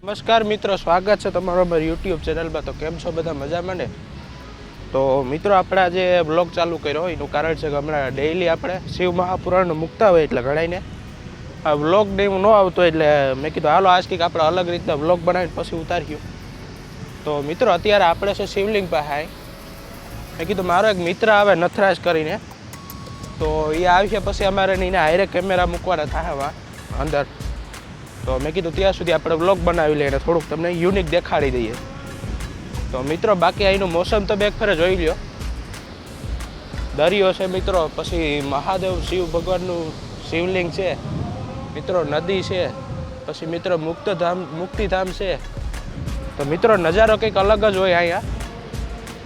નમસ્કાર મિત્રો, સ્વાગત છે તમારો અમારી યુટ્યુબ ચેનલમાં. તો કેમ છો બધા? મજામાં ને? તો મિત્રો, આપણે આજે બ્લોગ ચાલુ કર્યો એનું કારણ છે કે હમણાં ડેઈલી આપણે શિવ મહાપુરાણ મૂકતા હોય એટલે ઘણાઈને આ બ્લોગ ને એવું ન આવતો, એટલે મેં કીધું હાલો આજ કંઈક આપણે અલગ રીતના બ્લોગ બનાવીને પછી ઉતાર્યું. તો મિત્રો, અત્યારે આપણે છે શિવલિંગ પાસે. મેં કીધું મારો એક મિત્ર આવે નથરાજ કરીને, તો એ આવી પછી અમારે એને હારે કેમેરા મૂકવાના થાય અંદર. તો મેં કીધું ત્યાં સુધી આપણે બ્લોગ બનાવી લઈએ અને થોડુંક તમને યુનિક દેખાડી દઈએ. તો મિત્રો, બાકી અહીંનું મોસમ તો બે ફરે જોઈ લ્યો. દરિયો છે મિત્રો, પછી મહાદેવ શિવ ભગવાનનું શિવલિંગ છે મિત્રો, નદી છે, પછી મિત્રો મુક્તિધામ છે. તો મિત્રો, નજારો કંઈક અલગ જ હોય અહીંયા.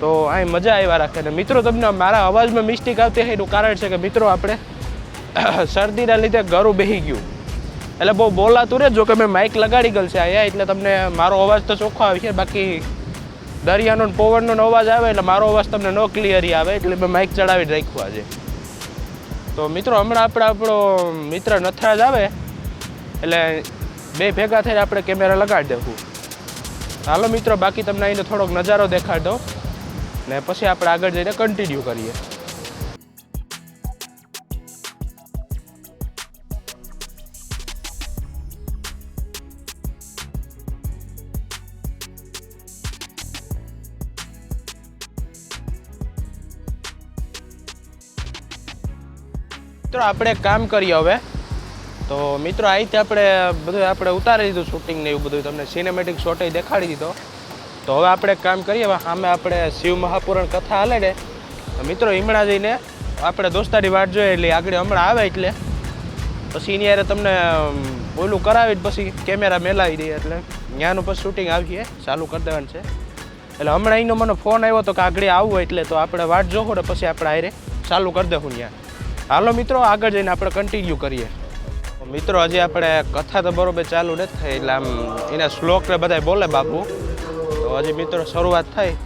તો અહીં મજા આવ્યા રાખે. ને મિત્રો, તમને મારા અવાજમાં મિસ્ટેક આવતી હોય એનું કારણ છે કે મિત્રો આપણે શરદીના લીધે ગળું બેસી ગયું, એટલે બહુ બોલાતું રહે. જો કે મેં માઇક લગાડી ગયેલ છે અહીંયા, એટલે તમને મારો અવાજ તો ચોખ્ખો આવે છે. બાકી દરિયાનો પવનનો અવાજ આવે એટલે મારો અવાજ તમને ન ક્લિયરી આવે, એટલે મેં માઇક ચડાવીને રાખ્યું આજે. તો મિત્રો, હમણાં આપણો મિત્ર નથરાજ આવે એટલે બે ભેગા થઈને આપણે કેમેરા લગાડી દેવું. હાલો મિત્રો, બાકી તમને અહીંનો થોડોક નજારો દેખાડી દો ને પછી આપણે આગળ જઈને કન્ટિન્યુ કરીએ. મિત્રો, આપણે એક કામ કરીએ હવે. તો મિત્રો, અહીંથી આપણે ઉતારી દીધું શૂટિંગ ને એવું બધું, તમને સિનેમેટિક શોટ દેખાડી દીધો. તો હવે આપણે એક કામ કરીએ, સામે આપણે શિવ મહાપુરાણ કથા હાલે ને મિત્રો, હિમણા જઈને આપણે દોસ્તારી વાટ જોઈએ એટલે આગળ હમણાં આવે એટલે પછી એની યારે તમને ઓલું કરાવી પછી કેમેરા મેલાવી દઈએ, એટલે ત્યાંનું પછી શૂટિંગ આવીએ ચાલુ કરી દેવાનું છે. એટલે હમણાં અહીંનો મને ફોન આવ્યો હતો કે આગળ આવવું, એટલે તો આપણે વાટ જોવું ને પછી આપણે આરે ચાલુ કરી દેવું ત્યાં. હાલો મિત્રો, આગળ જઈને આપણે કન્ટિન્યુ કરીએ. મિત્રો, હજી આપણે કથા તો બરોબર ચાલુ નથી થઈ, એટલે આમ એના શ્લોક ને બધા બોલે બાપુ. તો હજી મિત્રો શરૂઆત થઈ.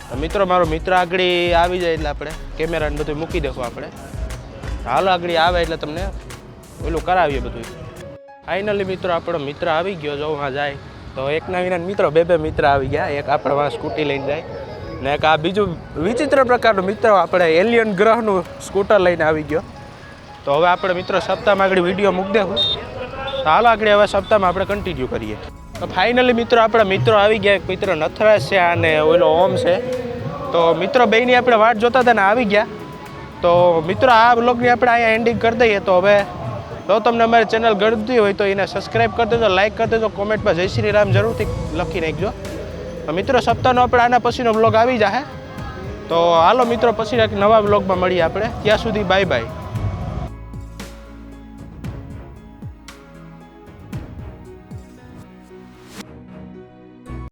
તો મિત્રો, મારો મિત્ર આગળ આવી જાય એટલે આપણે કેમેરાને બધું મૂકી દેવું આપણે. હાલો આગળ આવે એટલે તમને ઓલું કરાવીએ બધું. ફાઇનલી મિત્રો, આપણો મિત્ર આવી ગયો. જો હા જાય તો એકના વિના મિત્રો બે મિત્ર આવી ગયા. એક આપણે વાં સ્કૂટી લઈને જાય ને એક આ બીજું વિચિત્ર પ્રકારનું મિત્ર આપણે એલિયન ગ્રહનું સ્કૂટર લઈને આવી ગયો. તો હવે આપણે મિત્રો સપ્તાહમાં આગળ વિડીયો મૂકી દેવું. તો હાલો આગળ હવે સપ્તાહમાં આપણે કન્ટિન્યુ કરીએ. તો ફાઇનલી મિત્રો, આપણા મિત્રો આવી ગયા. એક મિત્ર નથરાજ છે અને ઓલો ઓમ છે. તો મિત્રો બેયની આપણે વાટ જોતા હતા ને આવી ગયા. તો મિત્રો, આ બ્લોગની આપણે અહીંયા એન્ડિંગ કરી દઈએ. તો હવે જો તમને અમારી ચેનલ ગમતી હોય તો એને સબસ્ક્રાઈબ કરી દેજો, લાઇક કરી દેજો, કોમેન્ટમાં જય શ્રી રામ જરૂરથી લખી નાખજો. તો મિત્રો, સપ્તાહનો આપણે આના પછીનો બ્લોગ આવી જશે. તો હાલો મિત્રો, પછી એક નવા બ્લોગમાં મળીએ આપણે. ત્યાં સુધી બાય બાય.